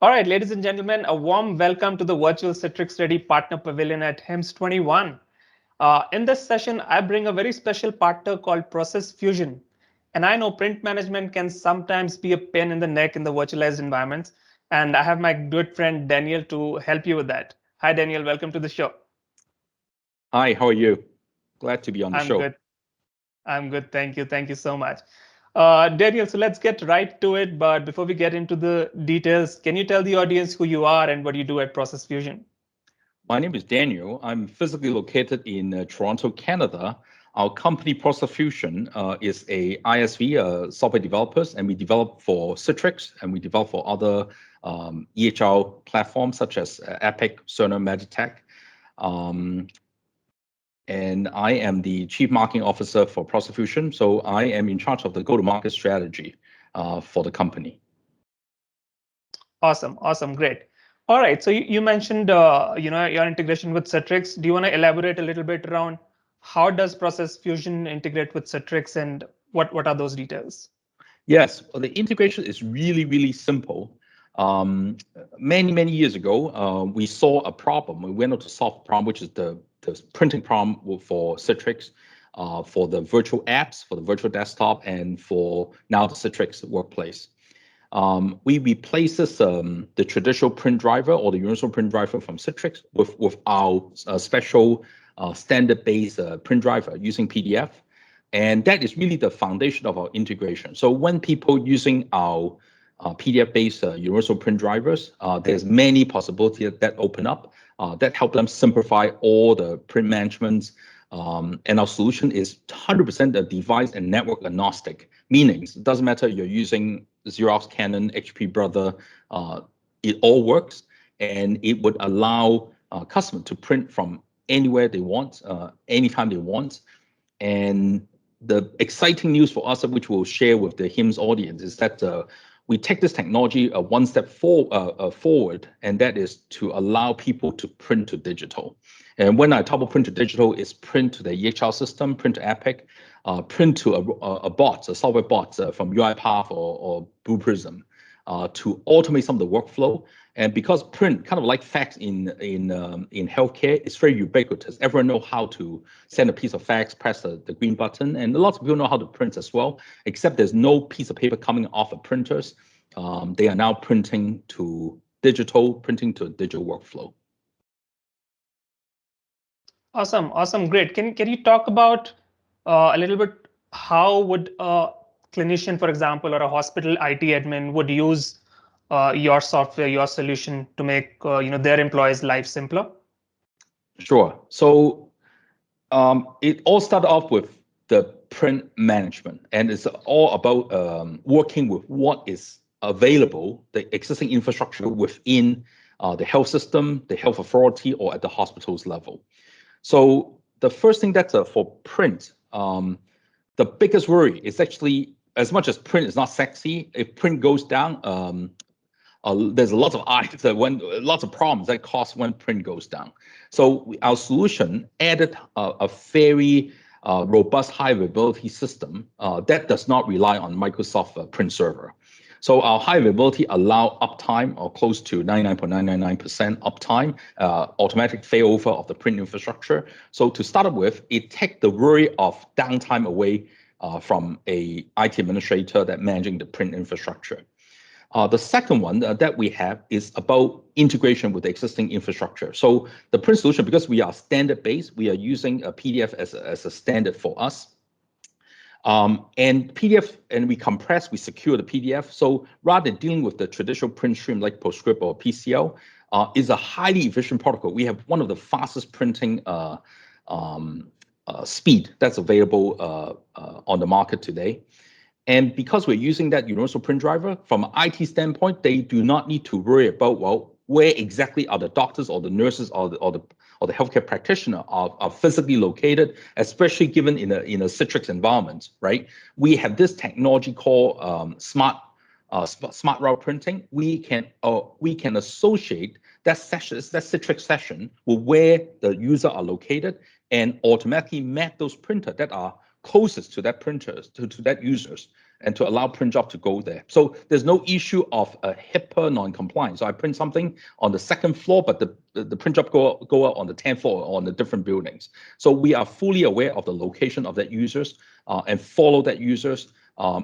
All right, ladies and gentlemen, a warm welcome to the virtual Citrix Ready Partner Pavilion at HIMSS 21. In this session, I bring a very special partner called Process Fusion. And I know print management can sometimes be a pain in the neck in the virtualized environments. And I have my good friend Daniel to help you with that. Hi, Daniel. Welcome to the show. Hi, how are you? Glad to be on the I'm show. good. I'm good. Thank you. Thank you so much. Daniel, so let's get right to it. But before we get into the details, can you tell the audience who you are and what you do at Process Fusion? My name is Daniel. I'm physically located in Toronto, Canada. Our company, Process Fusion, is a ISV, software developers, and we develop for Citrix and we develop for other EHR platforms such as Epic, Cerner, Meditech. Um, and I am the Chief Marketing Officer for Process Fusion, so I am in charge of the go-to-market strategy for the company. Awesome, awesome, great. All right, so you mentioned your integration with Citrix. Do you want to elaborate a little bit around how does Process Fusion integrate with Citrix and what are those details? Yes, well, the integration is really, really simple. Many years ago, we saw a problem. We went out to solve a problem, which is the printing problem for Citrix, for the virtual apps, for the virtual desktop, and for now the Citrix workplace. We replaced the traditional print driver or the universal print driver from Citrix with our special standard-based print driver using PDF. And that is really the foundation of our integration. So when people using our PDF-based universal print drivers, there's many possibilities that open up that help them simplify all the print management. And our solution is 100% the device and network agnostic, meaning it doesn't matter you're using Xerox, Canon, HP Brother, it all works, and it would allow customers to print from anywhere they want, anytime they want. And the exciting news for us, which we'll share with the HIMSS audience, is that we take this technology one step forward, and that is to allow people to print to digital. And when I talk about print to digital, it's print to the EHR system, print to Epic, print to a bot, a software bot from UiPath or Blue Prism, to automate some of the workflow. And because print, kind of like fax in healthcare, it's very ubiquitous. Everyone knows how to send a piece of fax, press the green button, and lots of people know how to print as well. Except there's no piece of paper coming off of printers. They are now printing to digital workflow. Awesome, awesome, great. Can you talk about a little bit how would a clinician, for example, or a hospital IT admin would use your software, your solution to make their employees' life simpler? Sure. So it all started off with the print management, and it's all about working with what is available, the existing infrastructure within the health system, the health authority, or at the hospital's level. So the first thing that's for print, the biggest worry is actually, as much as print is not sexy, if print goes down, there's lots of eyes lots of problems that cause when print goes down. So our solution added a very robust high availability system that does not rely on Microsoft Print Server. So our high availability allow uptime or close to 99.999% uptime, automatic failover of the print infrastructure. So to start with, it takes the worry of downtime away from a IT administrator that managing the print infrastructure. The second one that we have is about integration with the existing infrastructure. So the print solution, because we are standard based, we are using a PDF as a standard for us. And PDF, and we compress, we secure the PDF. So rather than dealing with the traditional print stream like PostScript or PCL, is a highly efficient protocol. We have one of the fastest printing speed that's available on the market today. And because we're using that universal print driver, from an IT standpoint, they do not need to worry about, well, where exactly are the doctors or the nurses or the healthcare practitioner are physically located, especially given in a Citrix environment, right? We have this technology called smart route printing. We can associate that session, that Citrix session, with where the user are located, and automatically map those printers that are closest to that printers to that users and to allow print job to go there. So there's no issue of a HIPAA non-compliance. So I print something on the second floor, but the print job go out on the 10th floor or on the different buildings. So we are fully aware of the location of that users and follow that users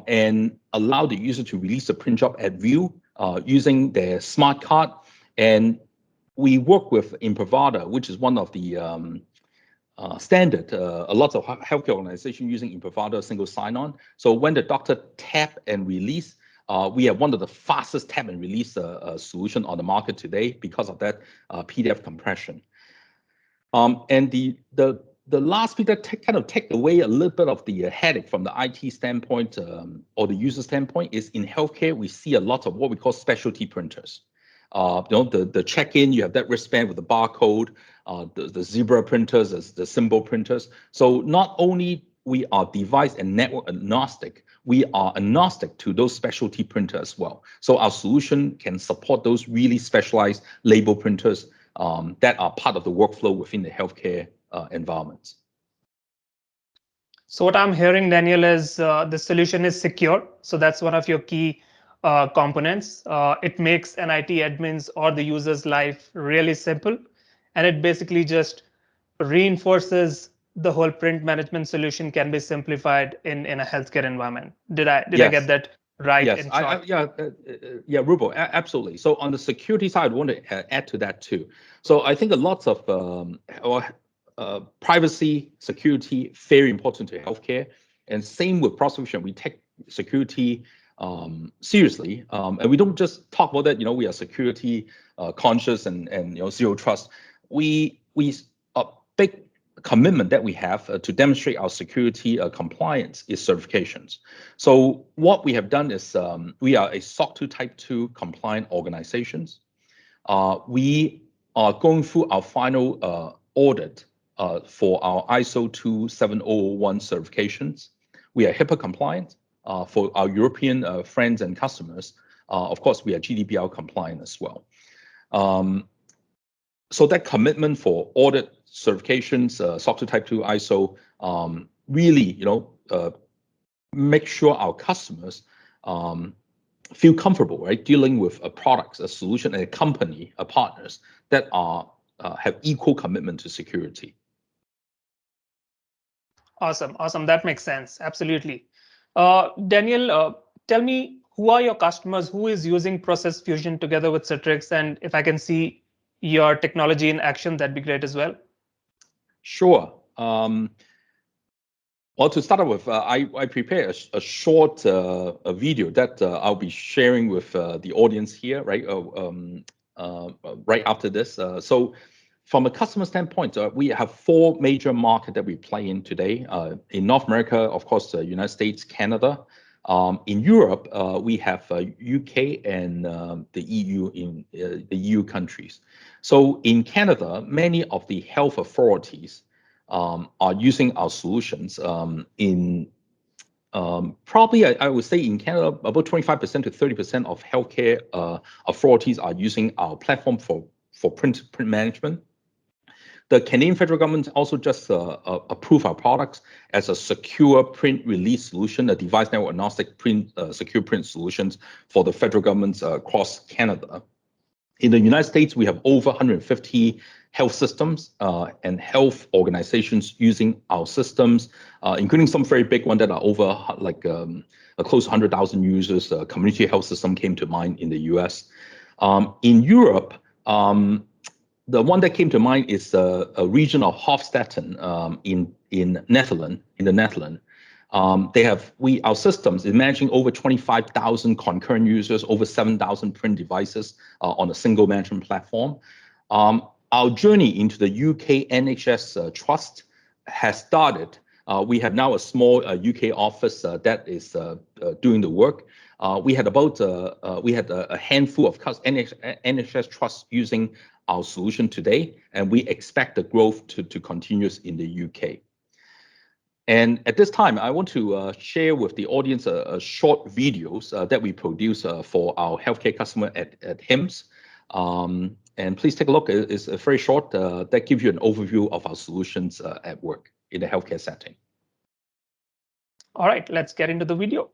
and allow the user to release the print job at view using their smart card. And we work with Imprivata, which is one of the standard. A lot of healthcare organizations using Imprivata single sign-on. So when the doctor tap and release, we have one of the fastest tap and release solution on the market today because of that PDF compression. And the last bit that kind of take away a little bit of the headache from the IT standpoint or the user standpoint is in healthcare, we see a lot of what we call specialty printers. The check-in, you have that wristband with the barcode, the zebra printers, the symbol printers. So not only we are device and network agnostic, we are agnostic to those specialty printers as well. So our solution can support those really specialized label printers that are part of the workflow within the healthcare environments. So what I'm hearing, Daniel, is the solution is secure. So that's one of your key components. It makes an IT admin's or the user's life really simple. And it basically just reinforces the whole print management solution can be simplified in a healthcare environment. Did I get that right? Yes, yeah, Rubo, absolutely. So on the security side, I want to add to that too. So I think a lot of privacy, security, very important to healthcare, and same with prosecution. We take security seriously, and we don't just talk about that. We are security conscious and zero trust. We a big commitment that we have to demonstrate our security compliance is certifications. So what we have done is we are a SOC 2 Type 2 compliant organizations. We are going through our final audit for our ISO 27001 certifications. We are HIPAA compliant for our European friends and customers. Of course, we are GDPR compliant as well. So that commitment for audit certifications, SOC 2 Type 2 ISO, really, make sure our customers feel comfortable, right, dealing with a product, a solution, and a company, partners that have equal commitment to security. Awesome. That makes sense. Absolutely. Daniel, tell me, who are your customers? Who is using Process Fusion together with Citrix? And if I can see your technology in action, that'd be great as well. Sure. Well, to start with, I prepared a short video that I'll be sharing with the audience here, right? Right after this. So, from a customer standpoint, we have 4 major markets that we play in today. In North America, of course, the United States, Canada. In Europe, we have UK and the EU in the EU countries. So in Canada, many of the health authorities are using our solutions. Probably, I would say in Canada, about 25% to 30% of healthcare authorities are using our platform for print management. The Canadian federal government also just approved our products as a secure print release solution, a device network agnostic print secure print solutions for the federal governments across Canada. In the United States, we have over 150 health systems and health organizations using our systems, including some very big ones that are over close to 100,000 users. Community health system came to mind in the US. In Europe, the one that came to mind is a region of Hofstetten in the Netherlands. Our systems is managing over 25,000 concurrent users, over 7,000 print devices on a single management platform. Our journey into the UK NHS Trust has started. We have now a small UK office that is doing the work. We had a handful of NHS trusts using our solution today, and we expect the growth to continue in the UK. And at this time, I want to share with the audience a short videos that we produce for our healthcare customer at HIMSS. And please take a look. It's very short that gives you an overview of our solutions at work in the healthcare setting. All right, let's get into the video.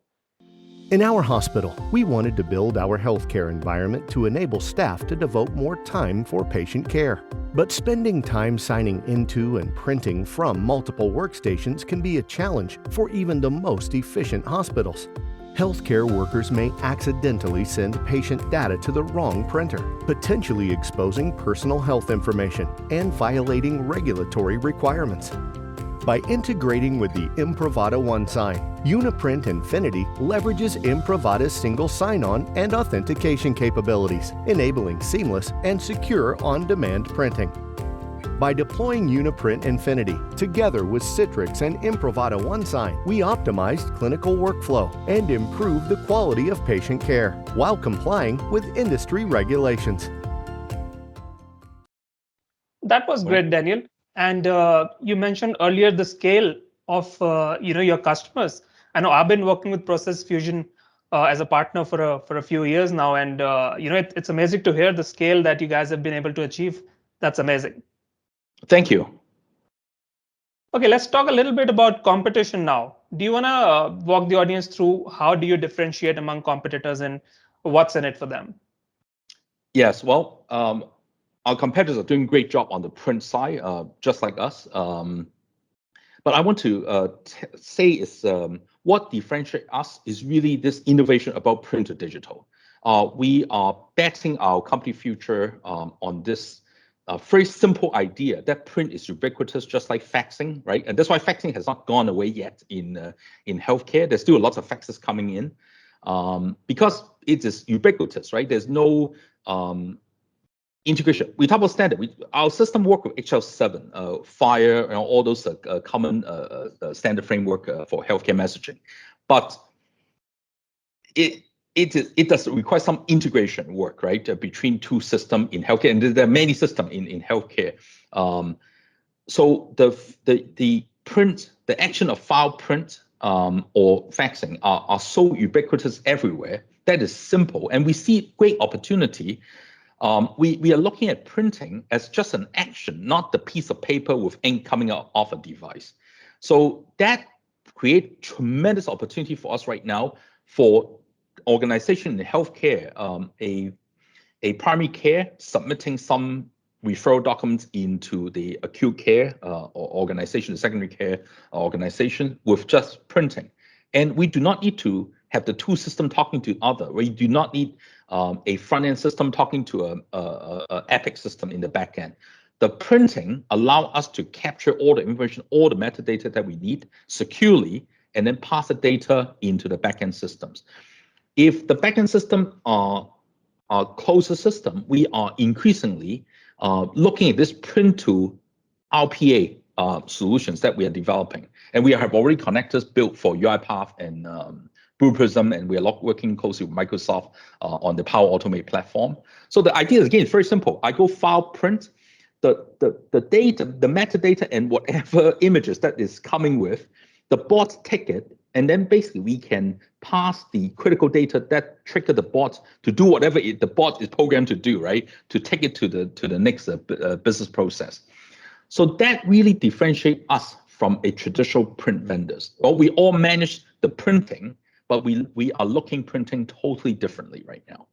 In our hospital, we wanted to build our healthcare environment to enable staff to devote more time for patient care. But spending time signing into and printing from multiple workstations can be a challenge for even the most efficient hospitals. Healthcare workers may accidentally send patient data to the wrong printer, potentially exposing personal health information and violating regulatory requirements. By integrating with the Imprivata One Sign, Uniprint Infinity leverages Imprivata's single sign-on and authentication capabilities, enabling seamless and secure on-demand printing. By deploying Uniprint Infinity together with Citrix and Imprivata One Sign, we optimized clinical workflow and improved the quality of patient care while complying with industry regulations. That was great, Daniel. And you mentioned earlier the scale of your customers. I know I've been working with Process Fusion as a partner for a few years now, and it's amazing to hear the scale that you guys have been able to achieve. That's amazing. Thank you. Okay, let's talk a little bit about competition now. Do you want to walk the audience through how do you differentiate among competitors and what's in it for them? Yes, well, our competitors are doing a great job on the print side, just like us. But I want to say is what differentiates us is really this innovation about print to digital. We are betting our company future on this very simple idea that print is ubiquitous, just like faxing, right? And that's why faxing has not gone away yet in healthcare. There's still lots of faxes coming in because it is ubiquitous, right? There's no integration. We talk about standard. Our system work with HL7, FHIR, and all those common standard framework for healthcare messaging. But it does require some integration work, right, between two systems in healthcare, and there are many systems in healthcare. So the print, the action of file print or faxing are so ubiquitous everywhere that is simple, and we see great opportunity. We are looking at printing as just an action, not the piece of paper with ink coming out of a device. So that creates tremendous opportunity for us right now for organization in healthcare, a primary care submitting some referral documents into the acute care or organization, the secondary care organization with just printing. And we do not need to have the two systems talking to each other. We do not need a front-end system talking to a Epic system in the back end. The printing allows us to capture all the information, all the metadata that we need securely, and then pass the data into the back-end systems. If the back-end system are closer system, we are increasingly looking at this print to RPA solutions that we are developing. And we have already connectors built for UiPath and Blue Prism, and we are working closely with Microsoft on the Power Automate platform. So the idea, again, is very simple. I go file print, the data, the metadata, and whatever images that is coming with, the bot take it, and then basically we can pass the critical data that trigger the bot to do whatever the bot is programmed to do, right? To take it to the next business process. So that really differentiates us from a traditional print vendors. Well, we all manage the printing, but we are looking printing totally differently right now.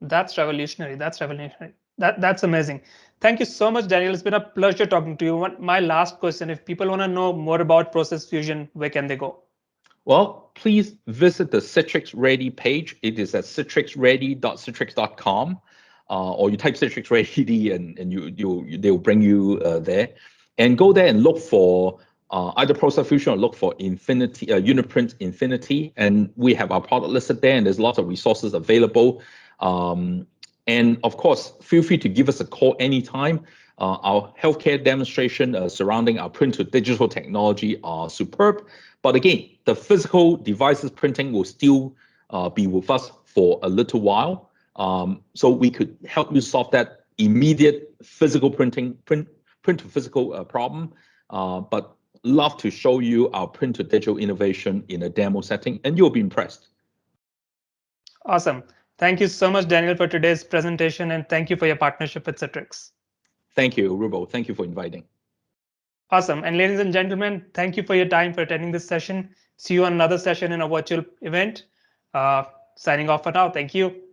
That's revolutionary. That's revolutionary. That's amazing. Thank you so much, Daniel. It's been a pleasure talking to you. My last question, if people want to know more about Process Fusion, where can they go? Well, please visit the Citrix Ready page. It is at citrixready.citrix.com, or you type Citrix Ready and they'll bring you there. And go there and look for either Process Fusion or look for Infinity, Uniprint Infinity. And we have our product listed there, and there's lots of resources available. And of course, feel free to give us a call anytime. Our healthcare demonstration surrounding our print to digital technology are superb. But again, the physical devices printing will still be with us for a little while. So we could help you solve that immediate physical print to physical problem. But love to show you our print to digital innovation in a demo setting, and you'll be impressed. Awesome. Thank you so much, Daniel, for today's presentation, and thank you for your partnership with Citrix. Thank you, Rubo. Thank you for inviting. Awesome. And ladies and gentlemen, thank you for your time for attending this session. See you on another session in a virtual event. Signing off for now. Thank you.